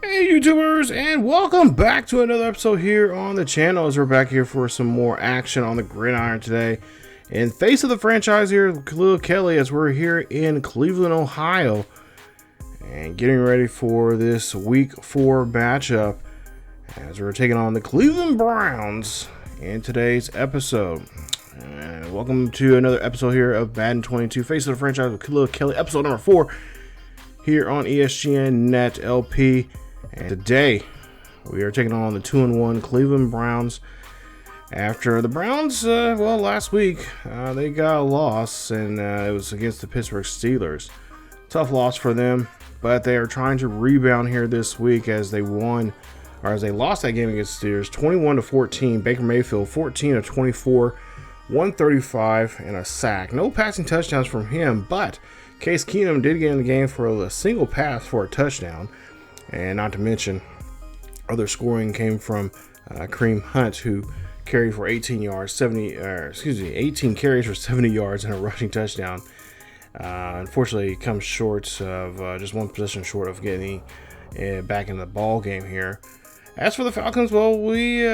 Hey YouTubers, and welcome back to another episode here on the channel, as we're back here for some more action on the gridiron today. In face of the franchise here, Khalil Kelley, as we're here in Cleveland, Ohio, and getting ready for this week 4 matchup as we're taking on the Cleveland Browns in today's episode. And welcome to another episode here of Madden 22, face of the franchise with Khalil Kelley, episode number 4 here on ESGNet LP. And today, we are taking on the 2-1 Cleveland Browns. After the Browns, last week, they got a loss, and it was against the Pittsburgh Steelers. Tough loss for them, but they are trying to rebound here this week as they lost that game against the Steelers, 21-14. Baker Mayfield, 14 of 24, 135, and a sack. No passing touchdowns from him, but Case Keenum did get in the game for a single pass for a touchdown. And not to mention, other scoring came from Kareem Hunt, who carried for 18 carries for 70 yards and a rushing touchdown. Unfortunately, he comes short of just one possession short of getting back in the ball game here. As for the Falcons, well, we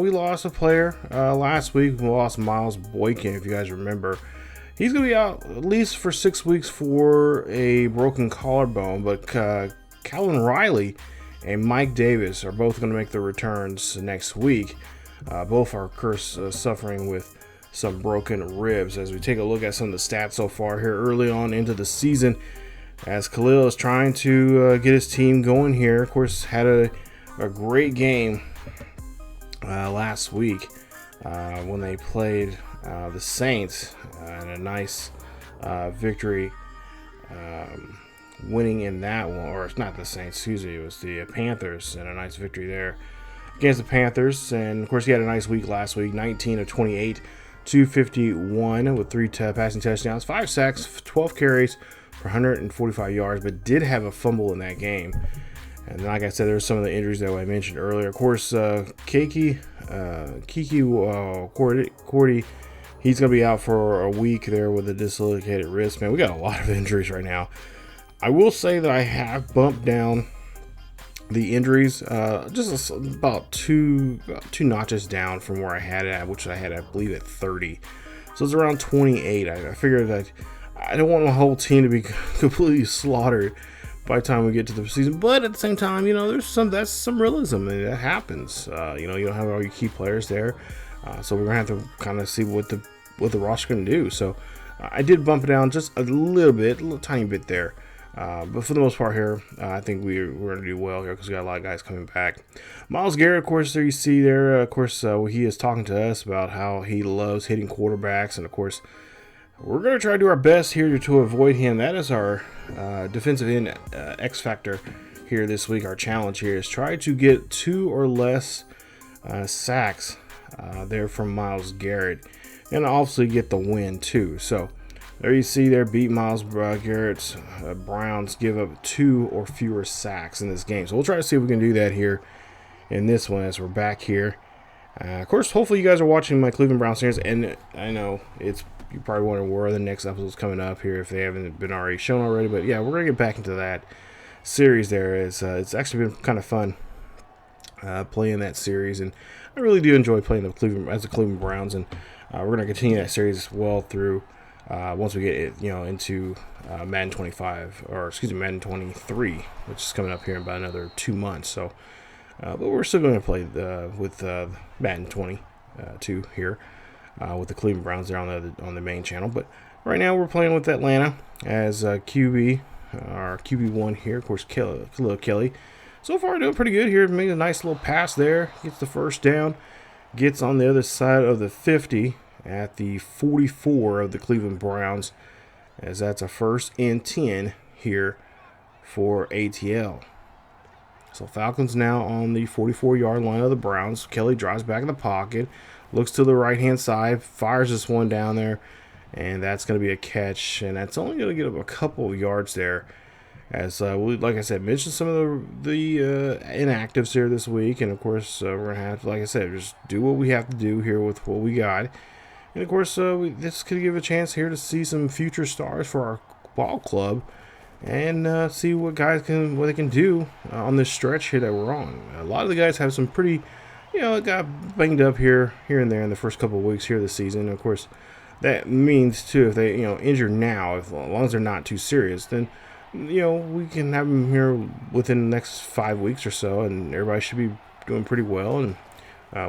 lost a player last week. We lost Miles Boykin, if you guys remember. He's going to be out at least for 6 weeks for a broken collarbone, but Calvin Riley and Mike Davis are both going to make their returns next week. Both are, of course, suffering with some broken ribs. As we take a look at some of the stats so far here early on into the season, as Khalil is trying to get his team going here. Of course, had a great game last week when they played the Saints, and a nice victory, winning in that one. Or it's not the Saints, excuse me, it was the Panthers, and a nice victory there against the Panthers. And of course, he had a nice week last week, 19 of 28, 251 with 3 passing touchdowns, 5 sacks, 12 carries for 145 yards, but did have a fumble in that game. And like I said, there's some of the injuries that I mentioned earlier. Of course, Cordy, he's going to be out for a week there with a dislocated wrist. Man, we got a lot of injuries right now. I will say that I have bumped down the injuries just about two notches down from where I had it at, which I had, I believe, at 30. So it's around 28. I figured that I don't want my whole team to be completely slaughtered by the time we get to the season. But at the same time, that's some realism, and that happens. You don't have all your key players there. So we're going to have to kind of see what the roster's going to do. So I did bump it down just a little tiny bit there. But for the most part here, I think we're going to do well here because we got a lot of guys coming back. Myles Garrett, of course, there you see there. Of course, he is talking to us about how he loves hitting quarterbacks. And, of course, we're going to try to do our best here to avoid him. That is our defensive end X factor here this week. Our challenge here is try to get 2 or less sacks there from Myles Garrett, and obviously get the win too. So there you see there, beat Myles Garrett's Browns, give up 2 or fewer sacks in this game. So we'll try to see if we can do that here in this one as we're back here. Of course, hopefully you guys are watching my Cleveland Browns series, and I know you're probably wondering where the next episode's coming up here if they haven't been already shown already. But yeah, we're gonna get back into that series there. It's actually been kind of fun playing that series, and I really do enjoy playing the Cleveland Browns, and we're going to continue that series well through once we get it, into Madden 25, or excuse me, Madden 23, which is coming up here in about another 2 months. So, but we're still going to play with Madden 22 here with the Cleveland Browns there on the main channel. But right now we're playing with Atlanta as QB, our QB1 here, of course, Khalil Kelley. So far, doing pretty good here. Made a nice little pass there. Gets the first down. Gets on the other side of the 50 at the 44 of the Cleveland Browns, as that's a 1st and 10 here for ATL. So Falcons now on the 44-yard line of the Browns. Kelley drives back in the pocket. Looks to the right-hand side. Fires this one down there. And that's going to be a catch. And that's only going to get up a couple of yards there. As we, like I said, mentioned some of the inactives here this week. And, of course, we're going to have to, like I said, just do what we have to do here with what we got. And, of course, this could give a chance here to see some future stars for our ball club and see what they can do on this stretch here that we're on. A lot of the guys have some pretty, got banged up here and there in the first couple of weeks here this season. Of course, that means too if they injure now, as long as they're not too serious, then we can have them here within the next 5 weeks or so, and everybody should be doing pretty well, and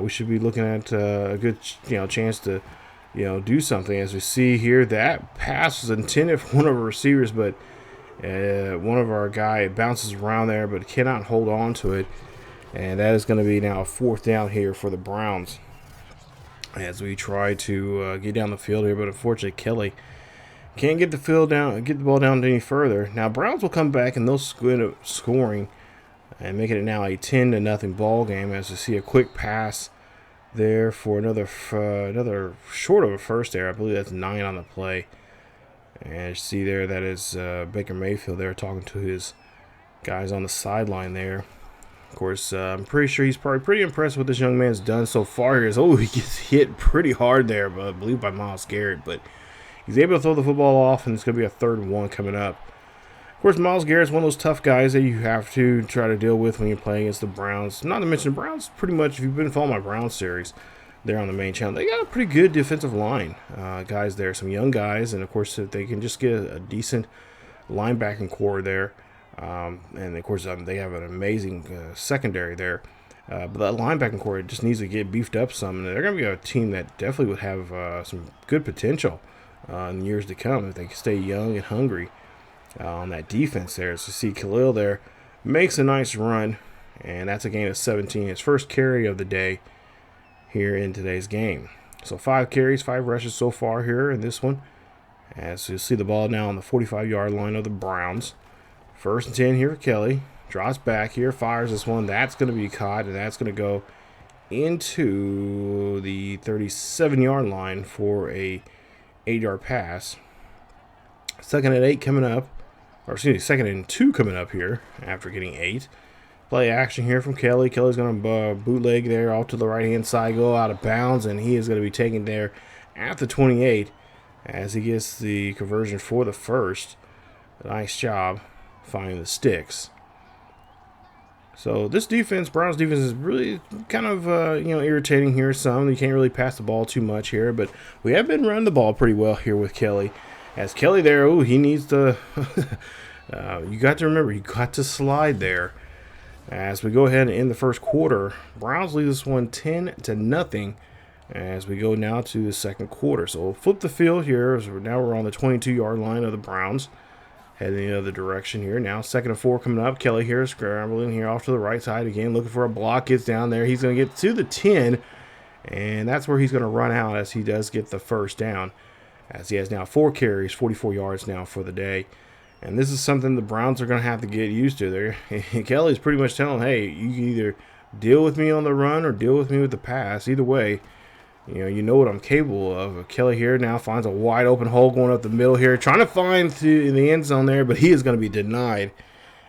we should be looking at a good chance to do something. As we see here, that pass was intended for one of our receivers, but one of our guy bounces around there but cannot hold on to it, and that is going to be now a 4th down here for the Browns as we try to get down the field here. But unfortunately, Kelley can't get the ball down any further. Now Browns will come back and they'll end up scoring and making it now a 10-0 ball game, as we see a quick pass there for another short of a first there. I believe that's 9 on the play. And you see there, that is Baker Mayfield there talking to his guys on the sideline there. Of course, I'm pretty sure he's probably pretty impressed with what this young man's done so far here. He gets hit pretty hard there, but I believe by Myles Garrett. But he's able to throw the football off, and it's going to be a 3rd and 1 coming up. Of course, Myles Garrett's one of those tough guys that you have to try to deal with when you're playing against the Browns. Not to mention, the Browns pretty much, if you've been following my Browns series, they're on the main channel. They got a pretty good defensive line guys there, some young guys, and of course if they can just get a decent linebacking core there, and of course they have an amazing secondary there, but that linebacking core just needs to get beefed up some, and they're going to be a team that definitely would have some good potential in years to come if they can stay young and hungry on that defense there. So see Khalil there makes a nice run, and that's a gain of 17, his first carry of the day here in today's game. So 5 carries, 5 rushes so far here in this one. As you see the ball now on the 45-yard line of the Browns. 1st and 10 here for Kelley. Drops back here, fires this one. That's going to be caught, and that's going to go into the 37-yard line for a 8-yard pass. 2nd and 8 coming up. Or excuse me, 2nd and 2 coming up here after getting 8. Play action here from Kelley. Kelley's going to bootleg there off to the right-hand side, go out of bounds, and he is going to be taken there at the 28 as he gets the conversion for the first. Nice job finding the sticks. So this defense, Browns defense, is really kind of irritating here some. You can't really pass the ball too much here, but we have been running the ball pretty well here with Kelley. As Kelley there, he needs to you got to remember, you got to slide there. As we go ahead and end the first quarter, Browns lead this one 10-0 as we go now to the 2nd quarter. So we'll flip the field here. So now we're on the 22-yard line of the Browns, heading the other direction here. Now 2nd and 4 coming up. Kelley here scrambling here off to the right side again, looking for a block. Gets down there. He's going to get to the 10, and that's where he's going to run out as he does get the first down, as he has now 4 carries, 44 yards now for the day. And this is something the Browns are going to have to get used to. Kelley's pretty much telling them, hey, you can either deal with me on the run or deal with me with the pass. Either way, you know what I'm capable of. Kelley here now finds a wide open hole going up the middle here, trying to find in the end zone there, but he is going to be denied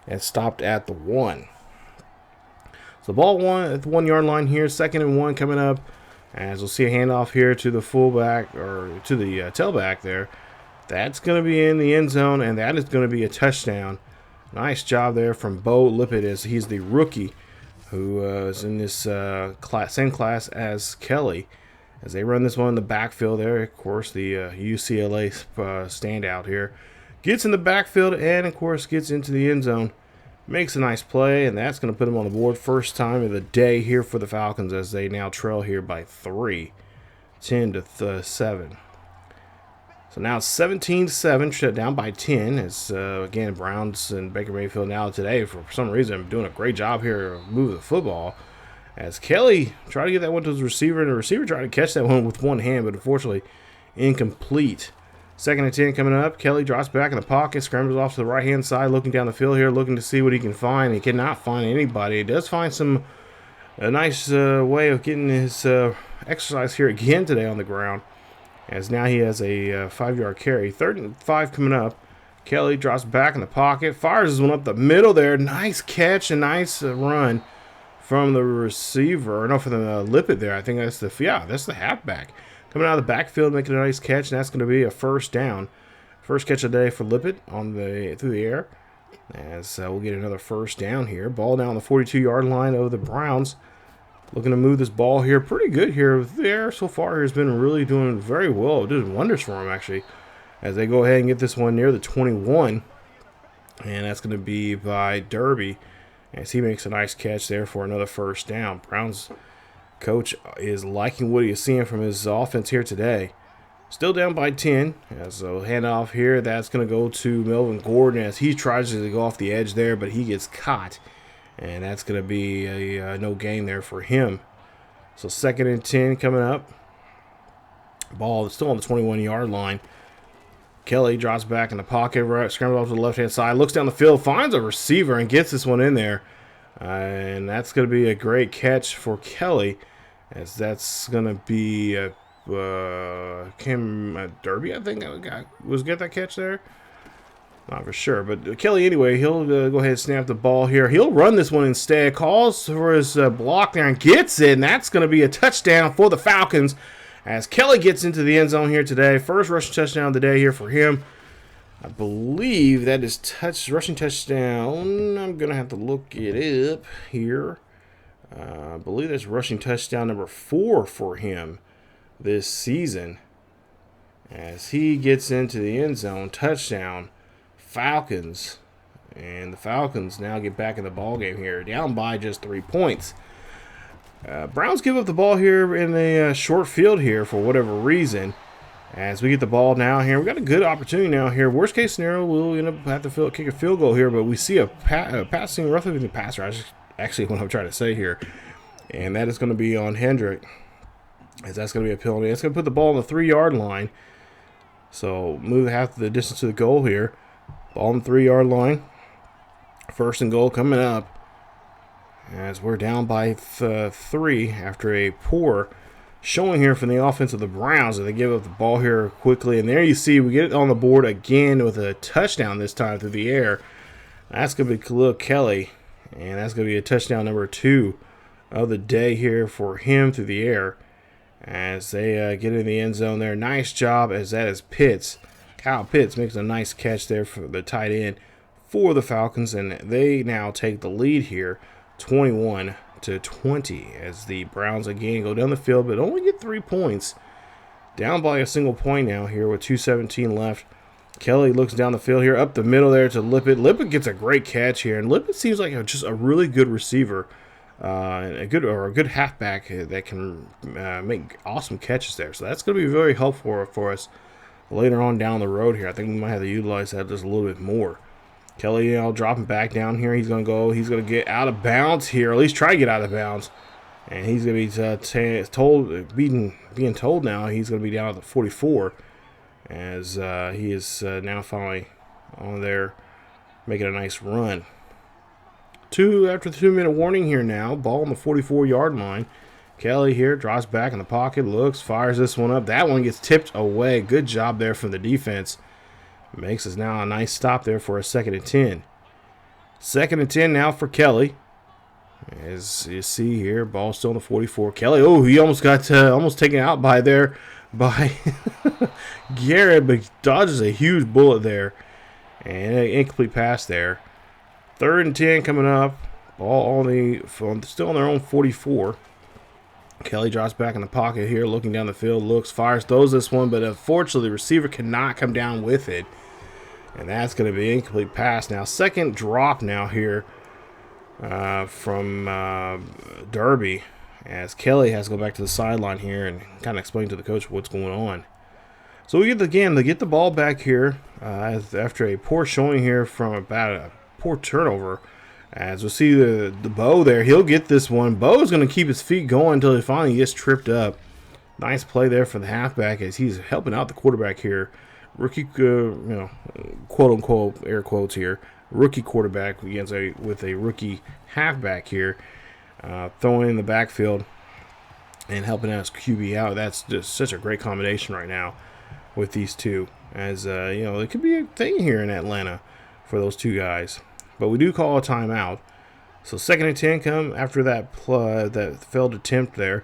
and stopped at the 1. So ball 1 at the 1-yard line here, 2nd and 1 coming up, as we'll see a handoff here to the fullback, or to the tailback there. That's going to be in the end zone, and that is going to be a touchdown. Nice job there from Bo Lippett, as he's the rookie who is in this same class as Kelley. As they run this one in the backfield there, of course, the UCLA standout here gets in the backfield and, of course, gets into the end zone. Makes a nice play, and that's going to put him on the board. First time of the day here for the Falcons, as they now trail here by 3, 10-7. So now it's 17-7, shut down by 10. As again, Browns and Baker Mayfield now today, for some reason, doing a great job here of moving the football. As Kelley tried to get that one to his receiver, and the receiver tried to catch that one with one hand, but unfortunately incomplete. 2nd and 10 coming up. Kelley drops back in the pocket, scrambles off to the right-hand side, looking down the field here, looking to see what he can find. He cannot find anybody. He does find a nice way of getting his exercise here again today on the ground, as now he has a 5-yard carry. 3rd and 5 coming up. Kelley drops back in the pocket, fires his one up the middle there. Nice catch, a nice run from the receiver. No, for the Lippett there. I think that's the halfback. Coming out of the backfield, making a nice catch, and that's going to be a first down. First catch of the day for Lippett through the air. As we'll get another first down here. Ball down the 42-yard line of the Browns. Looking to move this ball here pretty good here. The air so far has been really doing very well. Doing wonders for him, actually. As they go ahead and get this one near the 21. And that's going to be by Derby. As he makes a nice catch there for another first down. Browns coach is liking what he is seeing from his offense here today. Still down by 10. As a handoff here, that's going to go to Melvin Gordon as he tries to go off the edge there, but he gets caught. And that's going to be a no gain there for him. So 2nd and 10 coming up. Ball still on the 21-yard line. Kelley drops back in the pocket, right, scrambles off to the left-hand side, looks down the field, finds a receiver, and gets this one in there. And that's going to be a great catch for Kelley, as that's going to be Derby, I think, was get that catch there. Not for sure, but Kelley anyway, he'll go ahead and snap the ball here. He'll run this one instead, calls for his block there and gets it, and that's going to be a touchdown for the Falcons as Kelley gets into the end zone here today. First rushing touchdown of the day here for him. I believe that is rushing touchdown. I'm going to have to look it up here. I believe that's rushing touchdown number 4 for him this season. As he gets into the end zone, touchdown, Falcons. And the Falcons now get back in the ball game here, down by just 3 points. Browns give up the ball here in a short field here for whatever reason. As we get the ball now here, we got a good opportunity now here. Worst case scenario, we'll end up have to kick a field goal here, but we see a passing, roughly passer. Actually, what I'm trying to say here, and that is going to be on Hendrick, as that's going to be a penalty. It's going to put the ball on the 3-yard line. So move half the distance to the goal here. Ball on the 3-yard line. 1st and goal coming up. As we're down by 3 after a poor showing here from the offense of the Browns. And they give up the ball here quickly. And there you see we get it on the board again with a touchdown this time through the air. That's going to be Khalil Kelley. And that's going to be a touchdown number 2 of the day here for him through the air. As they get in the end zone there. Nice job, as that is Pitts. Kyle Pitts makes a nice catch there for the tight end for the Falcons. And they now take the lead here, 21-20, as the Browns again go down the field, but only get 3 points. Down by a single point now here with 2:17 left. Kelley looks down the field here, up the middle there to Lippett. Lippett gets a great catch here, and Lippett seems like just a really good receiver. A good halfback that can make awesome catches there. So that's going to be very helpful for us later on down the road here. I think we might have to utilize that just a little bit more. Kelley, dropping back down here. He's going to get out of bounds here, at least try to get out of bounds. And he's going to be being told now he's going to be down at the 44, as he is now finally on there making a nice run. After the 2-minute warning here now. Ball on the 44-yard line. Kelley here drops back in the pocket, looks, fires this one up. That one gets tipped away. Good job there from the defense. Makes us now a nice stop there for a 2nd and 10. 2nd and 10 now for Kelley. As you see here, ball still on the 44. Kelley, he almost got taken out by Garrett, but dodges a huge bullet there. And an incomplete pass there. 3rd and 10 coming up. Ball still on their own 44. Kelley drops back in the pocket here, looking down the field, looks, fires, throws this one, but unfortunately the receiver cannot come down with it. And that's going to be an incomplete pass. Now, 2nd drop now here from Derby, as Kelley has to go back to the sideline here and kind of explain to the coach what's going on. So we get the ball back here after a poor showing here from about a poor turnover. As we'll see the Bo there, he'll get this one. Bo's going to keep his feet going until he finally gets tripped up. Nice play there for the halfback as he's helping out the quarterback here. Rookie, quote unquote, air quotes here. Rookie quarterback with a rookie halfback here, throwing in the backfield and helping out his QB out. That's just such a great combination right now with these two. As it could be a thing here in Atlanta for those two guys. But we do call a timeout. So 2nd and 10 come after that failed attempt there.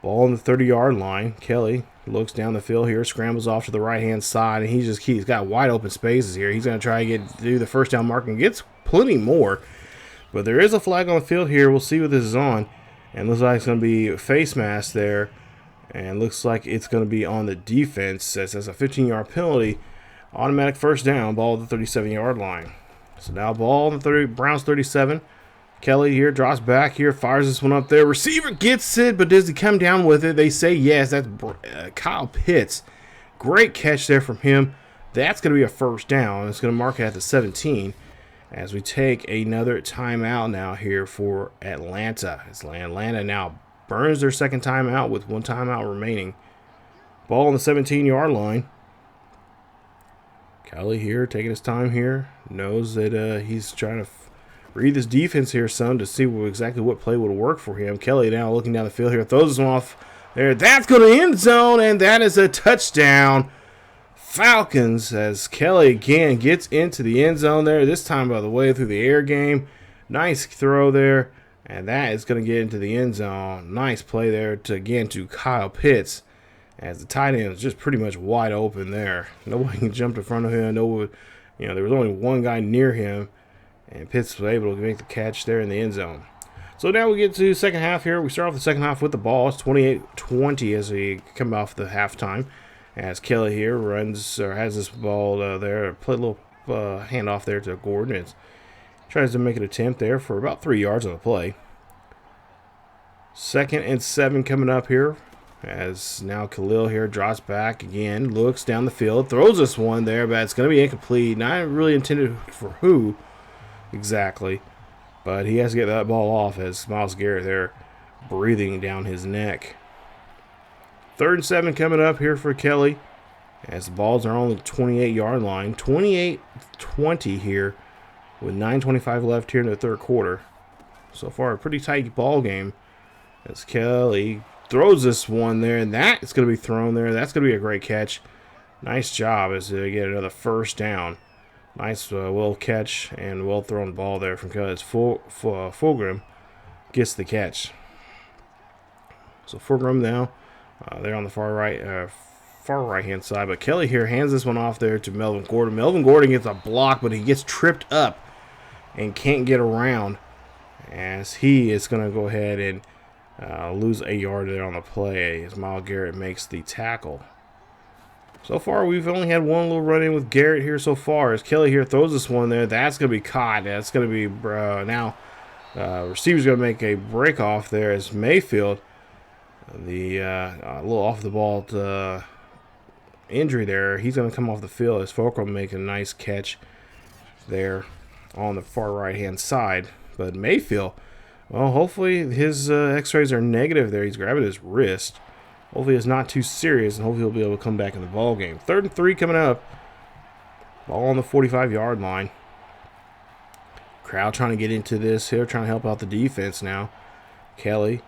Ball on the 30-yard line. Kelley looks down the field here, scrambles off to the right-hand side, and he's got wide open spaces here. He's going to try to do the first down mark and gets plenty more. But there is a flag on the field here. We'll see what this is on. And looks like it's going to be face mask there. And looks like it's going to be on the defense. That's a 15-yard penalty. Automatic first down, ball at the 37-yard line. So now ball on the Browns 37. Kelley here drops back here, fires this one up there. Receiver gets it, but does he come down with it? They say yes. That's Kyle Pitts. Great catch there from him. That's going to be a first down. It's going to mark it at the 17 as we take another timeout now here for Atlanta. As Atlanta now burns their second timeout with one timeout remaining. Ball on the 17-yard line. Kelley here taking his time here. Knows that he's trying to read this defense here, son, to see exactly what play would work for him. Kelley now looking down the field here. Throws this one off there. That's going to end zone, and that is a touchdown. Falcons, as Kelley again gets into the end zone there. This time, by the way, through the air game. Nice throw there. And that is going to get into the end zone. Nice play there to Kyle Pitts. As the tight end is just pretty much wide open there. Nobody can jump in front of him. There was only one guy near him. And Pitts was able to make the catch there in the end zone. So now we get to the second half here. We start off the second half with the ball. It's 28-20 as we come off the halftime. As Kelley here has this ball there. Play a little handoff there to Gordon. And tries to make an attempt there for about 3 yards on the play. 2nd and 7 coming up here. As now Khalil here drops back again. Looks down the field. Throws this one there, but it's going to be incomplete. Not really intended for who exactly. But he has to get that ball off as Myles Garrett there breathing down his neck. 3rd and 7 coming up here for Kelley. As the balls are on the 28-yard line. 28-20 here with 9:25 left here in the third quarter. So far, a pretty tight ball game. As Kelley throws this one there, and that is going to be thrown there. That's going to be a great catch. Nice job as they get another first down. Nice well catch and well thrown ball there from Kelley. Fulgham gets the catch. So Fulgham now, they're on the far right hand side. But Kelley here hands this one off there to Melvin Gordon. Melvin Gordon gets a block, but he gets tripped up and can't get around. As he is going to go ahead and lose a yard there on the play as Myles Garrett makes the tackle. So far, we've only had one little run-in with Garrett here so far. As Kelley here throws this one there, that's going to be caught. That's going to be now receiver's going to make a break off there as Mayfield, the a little off the ball injury there. He's going to come off the field as Fulgham make a nice catch there on the far right-hand side. But Mayfield, well, hopefully his x-rays are negative there. He's grabbing his wrist. Hopefully it's not too serious, and hopefully he'll be able to come back in the ball game. 3rd and 3 coming up. Ball on the 45-yard line. Crowd trying to get into this here, trying to help out the defense now. Kelley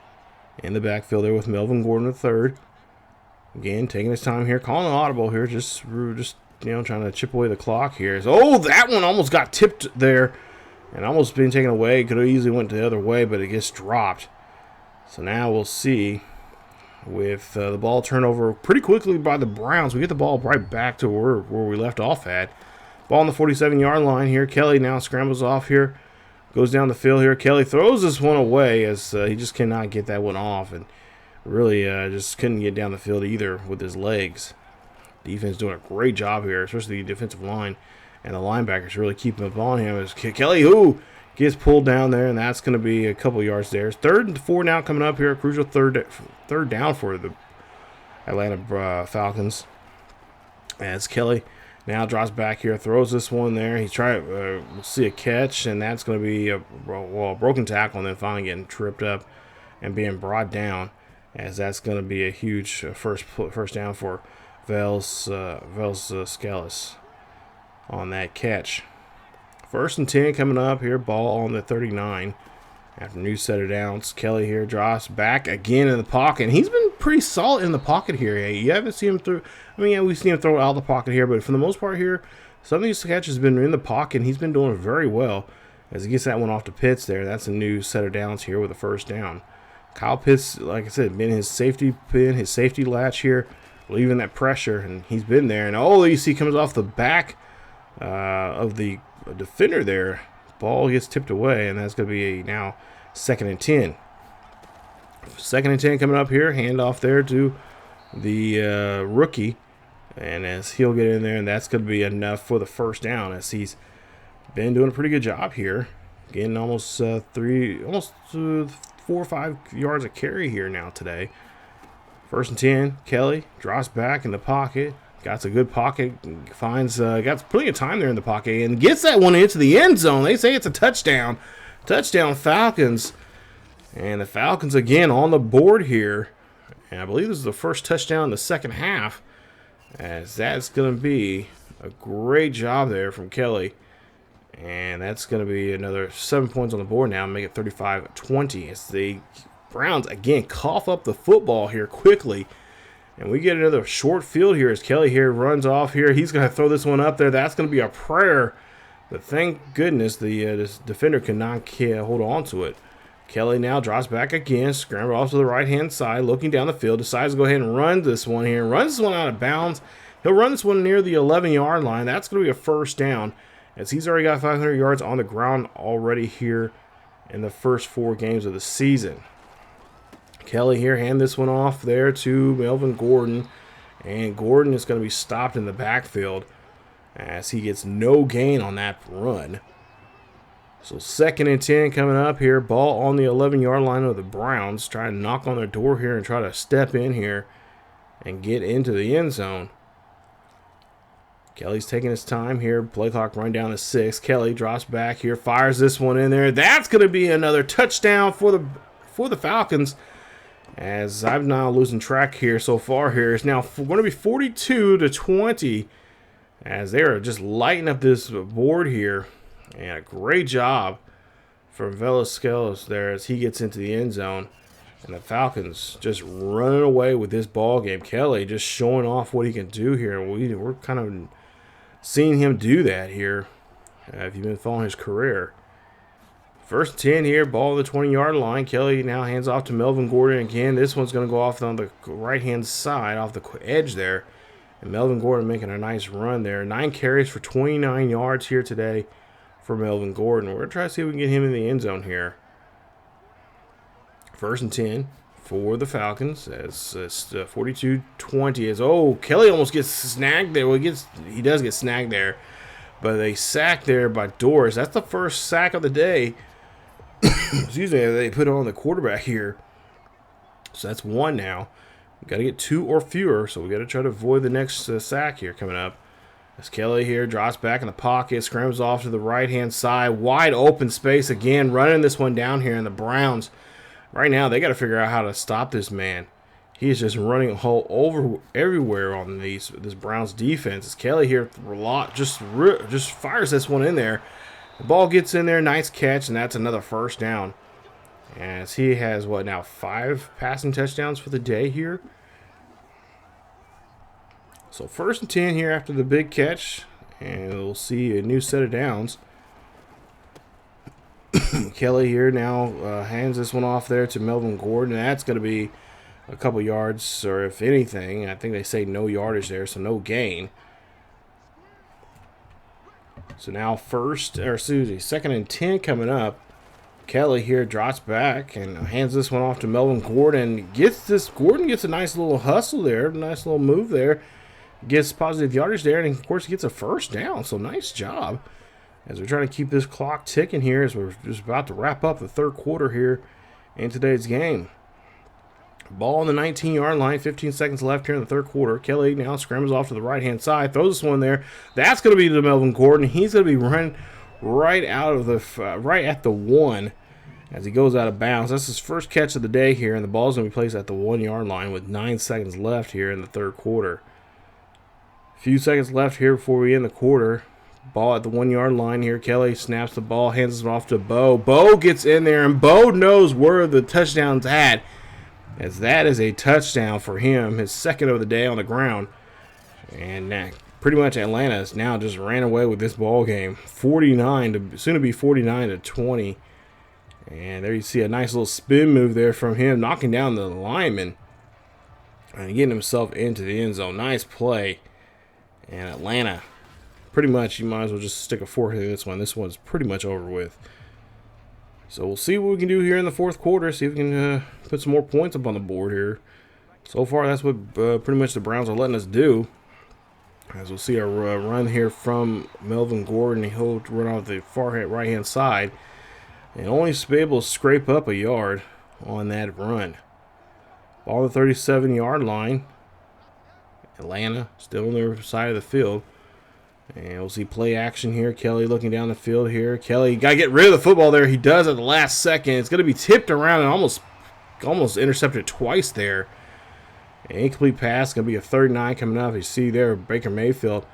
in the backfield there with Melvin Gordon III. Again, taking his time here, calling an audible here, just trying to chip away the clock here. Oh, that one almost got tipped there and almost been taken away. Could have easily went the other way, but it gets dropped. So now we'll see. With the ball turned over pretty quickly by the Browns, we get the ball right back to where we left off at. Ball on the 47-yard line here. Kelley now scrambles off here. Goes down the field here. Kelley throws this one away as he just cannot get that one off. And really just couldn't get down the field either with his legs. Defense doing a great job here, especially the defensive line. And the linebackers really keeping up on him. As Kelley, gets pulled down there, and that's going to be a couple yards there. 3rd and 4 now coming up here. A crucial third down for the Atlanta Falcons. As Kelley now drops back here, throws this one there. He's trying to see a catch, and that's going to be a broken tackle, and then finally getting tripped up and being brought down, as that's going to be a huge first down for Vels Scales on that catch. 1st and 10 coming up here. Ball on the 39. After a new set of downs, Kelley here drops back again in the pocket. And he's been pretty solid in the pocket here. You haven't seen him through. We've seen him throw out of the pocket here, but for the most part here, some of these catches have been in the pocket, and he's been doing very well as he gets that one off to Pitts there. That's a new set of downs here with a first down. Kyle Pitts, like I said, been his safety latch here leaving that pressure, and he's been there. And oh, you see, comes off the back of the defender there. Ball gets tipped away, and that's going to be now 2nd and 10. 2nd and 10 coming up here. Handoff there to the rookie. And as he'll get in there, and that's going to be enough for the first down, as he's been doing a pretty good job here. Getting almost 4 or 5 yards of carry here now today. 1st and 10. Kelley drops back in the pocket. Got a good pocket. Finds got plenty of time there in the pocket and gets that one into the end zone. They say it's a touchdown. Touchdown Falcons. And the Falcons again on the board here. And I believe this is the first touchdown in the second half. As that's going to be a great job there from Kelley. And that's going to be another 7 points on the board now, make it 35-20. As the Browns, again, cough up the football here quickly. And we get another short field here as Kelley here runs off here. He's going to throw this one up there. That's going to be a prayer. But thank goodness the this defender cannot hold on to it. Kelley now drops back again, scrambles off to the right-hand side, looking down the field, decides to go ahead and run this one here. Runs this one out of bounds. He'll run this one near the 11-yard line. That's going to be a first down, as he's already got 500 yards on the ground already here in the first 4 games of the season. Kelley here hand this one off there to Melvin Gordon, and Gordon is going to be stopped in the backfield as he gets no gain on that run. So 2nd and 10 coming up here. Ball on the 11-yard line of the Browns. Trying to knock on their door here and try to step in here and get into the end zone. Kelley's taking his time here. Play clock run down to 6. Kelley drops back here. Fires this one in there. That's going to be another touchdown for the Falcons. As I'm now losing track here so far here. It's now going to be 42-20. As they are just lighting up this board here. And a great job from Velasquez there as he gets into the end zone. And the Falcons just running away with this ball game. Kelley just showing off what he can do here. We're kind of seeing him do that here if you've been following his career. 1st and 10 here, ball at the 20-yard line. Kelley now hands off to Melvin Gordon again. This one's going to go off on the right-hand side, off the edge there. And Melvin Gordon making a nice run there. 9 carries for 29 yards here today for Melvin Gordon. We're going to try to see if we can get him in the end zone here. 1st and 10 for the Falcons. As it's 42-20. As Kelley almost gets snagged there. Well, he does get snagged there, but they sack there by Doris. That's the first sack of the day. Excuse me. They put on the quarterback here. So that's 1 now. We got to get 2 or fewer. So we got to try to avoid the next sack here coming up. As Kelley here drops back in the pocket, scrambles off to the right-hand side. Wide open space again, running this one down here. And the Browns, right now, they got to figure out how to stop this man. He is just running a hole over everywhere on this Browns defense. As Kelley here just fires this one in there. The ball gets in there, nice catch, and that's another first down. As he has, 5 passing touchdowns for the day here. So 1st and 10 here after the big catch, and we'll see a new set of downs. Kelley here now hands this one off there to Melvin Gordon. That's going to be a couple yards, or if anything, I think they say no yardage there, so no gain. So now 2nd and 10 coming up. Kelley here drops back and hands this one off to Melvin Gordon. Gordon gets a nice little hustle there, nice little move there. Gets positive yardage there, and of course he gets a first down. So nice job as we're trying to keep this clock ticking here as we're just about to wrap up the 3rd quarter here in today's game. Ball on the 19-yard line, 15 seconds left here in the 3rd quarter. Kelley now scrambles off to the right-hand side, throws this one there. That's going to be to Melvin Gordon. He's going to be running right at the 1 as he goes out of bounds. That's his first catch of the day here, and the ball's going to be placed at the 1-yard line with 9 seconds left here in the 3rd quarter. Few seconds left here before we end the quarter. Ball at the 1-yard line here. Kelley snaps the ball, hands it off to Bo. Bo gets in there, and Bo knows where the touchdown's at, as that is a touchdown for him, his 2nd of the day on the ground. And pretty much Atlanta has now just ran away with this ball game, soon to be 49-20. And there you see a nice little spin move there from him, knocking down the lineman. and getting himself into the end zone. Nice play. And Atlanta, pretty much, you might as well just stick a fork in this one. This one's pretty much over with. So we'll see what we can do here in the fourth quarter. See if we can put some more points up on the board here. So far, that's what pretty much the Browns are letting us do. As we'll see a run here from Melvin Gordon. He'll run off the far right-hand side and only be able to scrape up a yard on that run. Ball on the 37-yard line. Atlanta still on their side of the field. And we'll see play action here. Kelley looking down the field here. Kelley got to get rid of the football there. He does at the last second. It's going to be tipped around and almost intercepted twice there. An incomplete pass. Going to be a 3rd-9 coming up. You see there, Baker Mayfield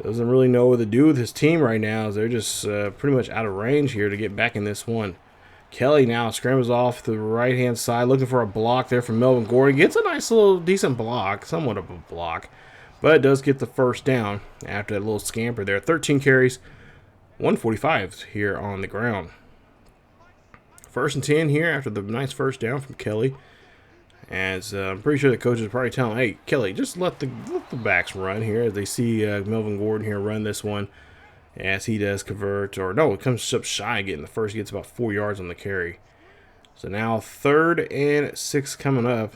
doesn't really know what to do with his team right now, as they're just pretty much out of range here to get back in this one. Kelley now scrambles off the right-hand side, looking for a block there from Melvin Gordon. Gets a nice little decent block, somewhat of a block, but it does get the first down after that little scamper there. 13 carries, 145 here on the ground. 1st and 10 here after the nice first down from Kelley. As I'm pretty sure the coaches are probably telling him, hey, Kelley, just let the backs run here. As they see Melvin Gordon here run this one, as he does convert, or no, it comes up shy getting the first. He gets about 4 yards on the carry. So now 3rd and 6 coming up.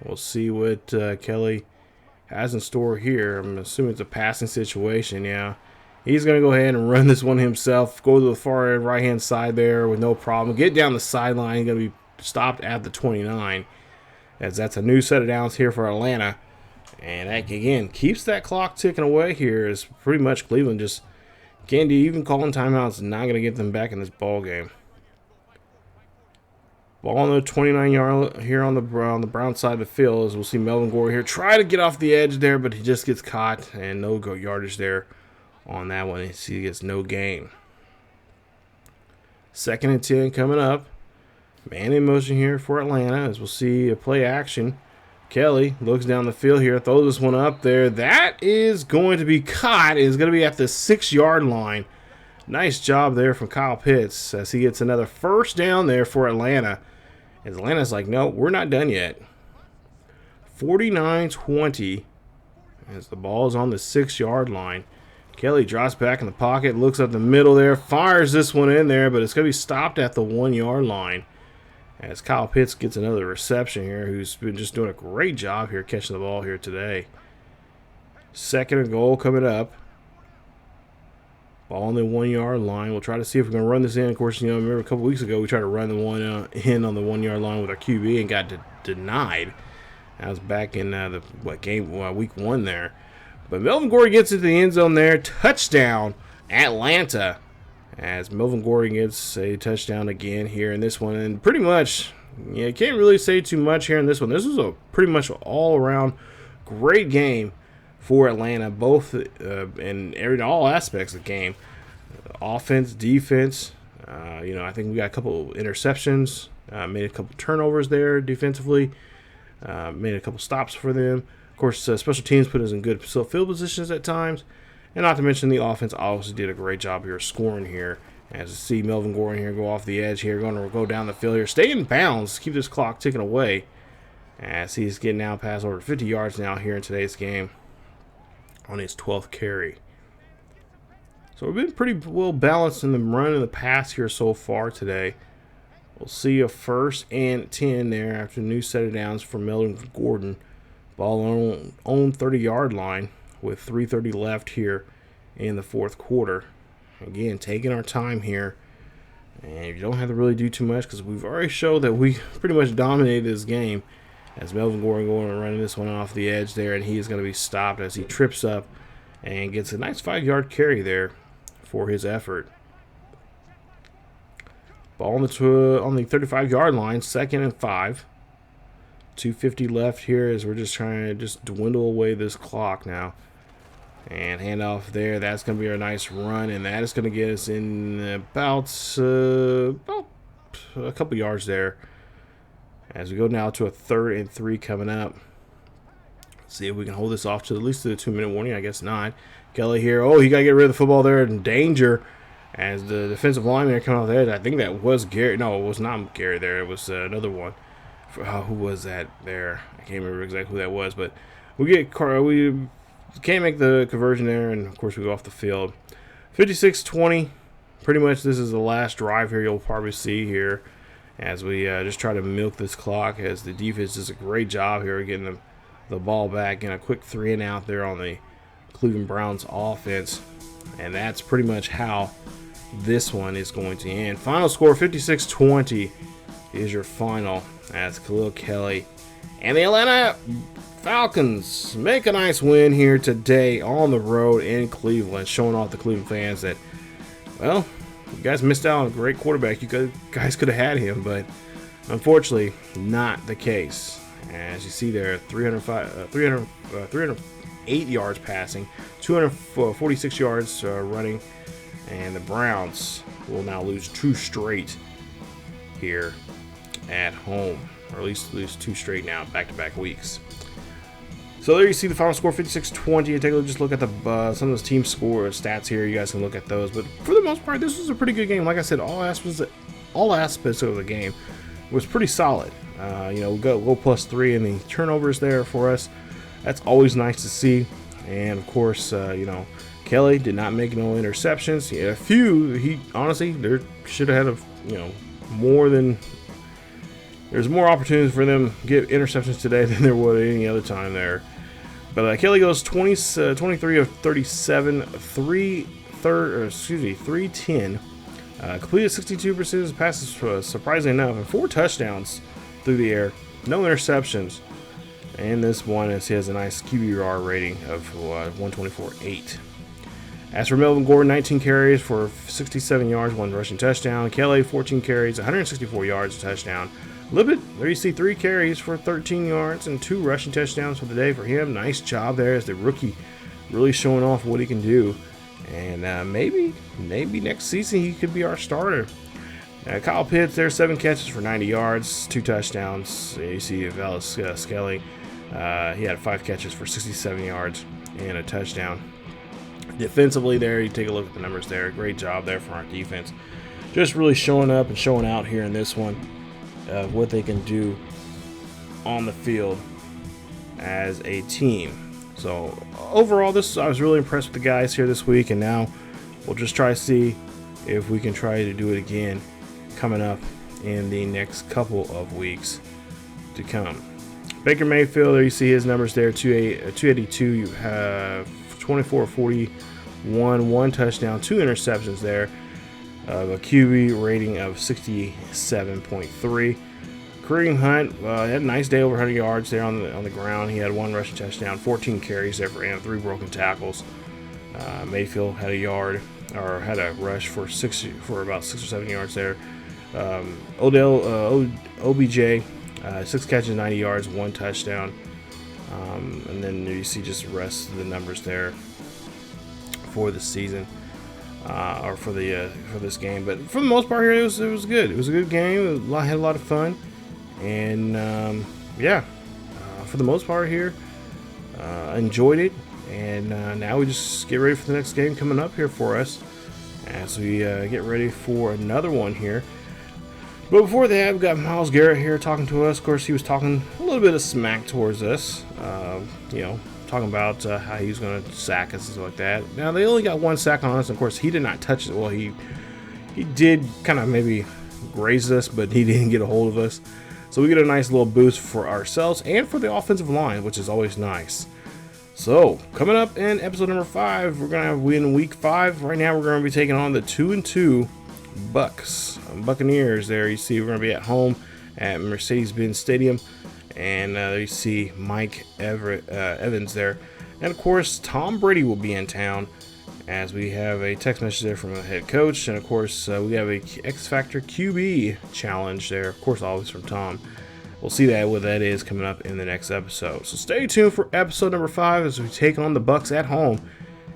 We'll see what Kelley has in store here. I'm assuming it's a passing situation. Yeah, he's going to go ahead and run this one himself. Go to the far right-hand side there with no problem. Get down the sideline. He's going to be stopped at the 29. As that's a new set of downs here for Atlanta. And that, again, keeps that clock ticking away here. Is pretty much Cleveland just can't do, even calling timeouts, not going to get them back in this ball game. Ball on the 29-yard here on the Brown side of the field, as we'll see Melvin Gordon here try to get off the edge there, but he just gets caught, and no go yardage there on that one. He gets no gain. 2nd and 10 coming up. Man in motion here for Atlanta, as we'll see a play action. Kelley looks down the field here, throws this one up there. That is going to be caught. It's going to be at the 6-yard line. Nice job there from Kyle Pitts as he gets another first down there for Atlanta. As Atlanta's like, no, we're not done yet. 49-20 as the ball is on the 6-yard line. Kelley drops back in the pocket, looks up the middle there, fires this one in there, but it's going to be stopped at the 1-yard line. As Kyle Pitts gets another reception here, who's been just doing a great job here catching the ball here today. 2nd and goal coming up. Ball on the 1-yard line. We'll try to see if we can run this in. Of course, remember a couple weeks ago we tried to run the one in on the 1-yard line with our QB and got denied. That was back in week 1 there. But Melvin Gordon gets into the end zone there. Touchdown, Atlanta. As Melvin Gordon gets a touchdown again here in this one. And pretty much, you can't really say too much here in this one. This was a pretty much all-around great game for Atlanta, both in all aspects of the game. Offense, defense. I think we got a couple interceptions. Made a couple turnovers there defensively. Made a couple stops for them. Of course, special teams put us in good field positions at times. And not to mention the offense obviously did a great job here scoring here. As you see Melvin Gordon here go off the edge here, going to go down the field here. Stay in bounds, keep this clock ticking away. As he's getting now past over 50 yards now here in today's game on his 12th carry. So we've been pretty well balanced in the run and the pass here so far today. We'll see a 1st and 10 there after a new set of downs for Melvin Gordon. Ball on 30-yard line with 3:30 left here in the fourth quarter. Again, taking our time here. And you don't have to really do too much because we've already showed that we pretty much dominated this game. As Melvin Gordon going and running this one off the edge there, and he is going to be stopped as he trips up and gets a nice 5-yard carry there for his effort. Ball on the 35-yard line, 2nd and 5. 2:50 left here as we're just trying to dwindle away this clock now. And handoff there. That's going to be a nice run, and that is going to get us in about a couple yards there. As we go now to a 3rd and 3 coming up. See if we can hold this off to at least the 2-minute warning. I guess not. Kelley here. Oh, he got to get rid of the football there in danger. As the defensive lineman coming off the edge. I think that was Gary. No, it was not Gary there. It was another one. Who was that there? I can't remember exactly who that was, but we can't make the conversion there, and of course we go off the field. 56-20. Pretty much this is the last drive here you'll probably see here as we just try to milk this clock, as the defense does a great job here getting the ball back, and a quick 3-and-out there on the Cleveland Browns offense. And that's pretty much how this one is going to end. Final score 56-20 is your final, as Khalil, Kelley, and the Atlanta Falcons make a nice win here today on the road in Cleveland, showing off the Cleveland fans that, well, you guys missed out on a great quarterback. You guys could have had him, but unfortunately, not the case. As you see there, 308 yards passing, 246 yards running, and the Browns will now lose 2 straight here at home, or at least lose 2 straight now, back-to-back weeks. So there you see the final score, 56-20. Take a just look at the some of those team score stats here. You guys can look at those. But for the most part, this was a pretty good game. Like I said, all aspects of the game was pretty solid. We got a low +3 in the turnovers there for us. That's always nice to see. And of course, Kelley did not make no interceptions. He had a few. He honestly, there should have had more than. There's more opportunities for them to get interceptions today than there would any other time there. But Kelley goes 23 of 37, 310. Completed 62% of his passes, surprisingly enough, and 4 touchdowns through the air. No interceptions. And this one he has a nice QBR rating of 124.8. As for Melvin Gordon, 19 carries for 67 yards, 1 rushing touchdown. Kelley, 14 carries, 164 yards, a touchdown. A little bit, there you see 3 carries for 13 yards and 2 rushing touchdowns for the day for him. Nice job there as the rookie, really showing off what he can do. And maybe next season he could be our starter. Kyle Pitts there, 7 catches for 90 yards, 2 touchdowns. You see Kelley, he had 5 catches for 67 yards and a touchdown. Defensively there, you take a look at the numbers there. Great job there for our defense. Just really showing up and showing out here in this one of what they can do on the field as a team. So overall, I was really impressed with the guys here this week, and now we'll just try to see if we can try to do it again coming up in the next couple of weeks to come. Baker Mayfield, there you see his numbers there, 282, you have 24-41, 1 touchdown, 2 interceptions there. A QB rating of 67.3. Kareem Hunt had a nice day, over 100 yards there on the ground. He had 1 rushing touchdown, 14 carries there for him, 3 broken tackles. Mayfield had a rush for about 6 or 7 yards there. OBJ, 6 catches, 90 yards, 1 touchdown. And then you see just the rest of the numbers there for the season. Or for this game, but for the most part here, it was good. It was a good game. Had a lot of fun, and for the most part here, enjoyed it. And now we just get ready for the next game coming up here for us, as we get ready for another one here. But before that, we've got Myles Garrett here talking to us. Of course, he was talking a little bit of smack towards us. Talking about how he was going to sack us and stuff like that. Now, they only got 1 sack on us. Of course, he did not touch it. Well, he did kind of maybe graze us, but he didn't get a hold of us. So we get a nice little boost for ourselves and for the offensive line, which is always nice. So, coming up in episode number 5, we're going to win week 5. Right now, we're going to be taking on the 2-2 Buccaneers. There you see, we're going to be at home at Mercedes-Benz Stadium. And there you see Mike Evans there. And, of course, Tom Brady will be in town, as we have a text message there from the head coach. And, of course, we have a X Factor QB challenge there, of course, always from Tom. We'll see what that is coming up in the next episode. So stay tuned for episode number 5 as we take on the Bucs at home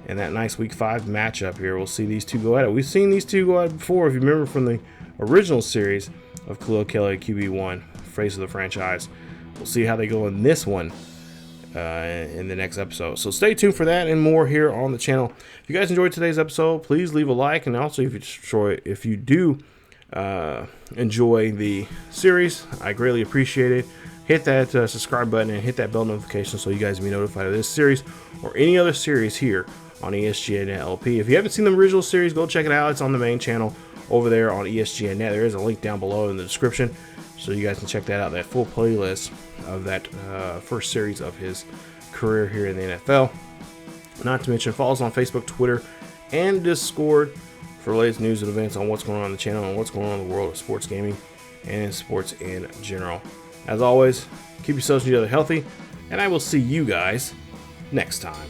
in that nice Week 5 matchup here. We'll see these two go at it. We've seen these two go at it before, if you remember from the original series of Khalil, Kelley, QB1, face of the franchise. We'll see how they go in this one in the next episode. So stay tuned for that and more here on the channel. If you guys enjoyed today's episode, please leave a like. And also, if you do enjoy the series. I greatly appreciate it. Hit that subscribe button and hit that bell notification so you guys can be notified of this series or any other series here on ESGNet LP. If you haven't seen the original series, go check it out. It's on the main channel over there on ESGNet. There is a link down below in the description so you guys can check that out, that full playlist of that first series of his career here in the NFL. Not to mention, follow us on Facebook, Twitter, and Discord for the latest news and events on what's going on the channel and what's going on in the world of sports gaming and sports in general. As always, keep yourselves and each other healthy, and I will see you guys next time.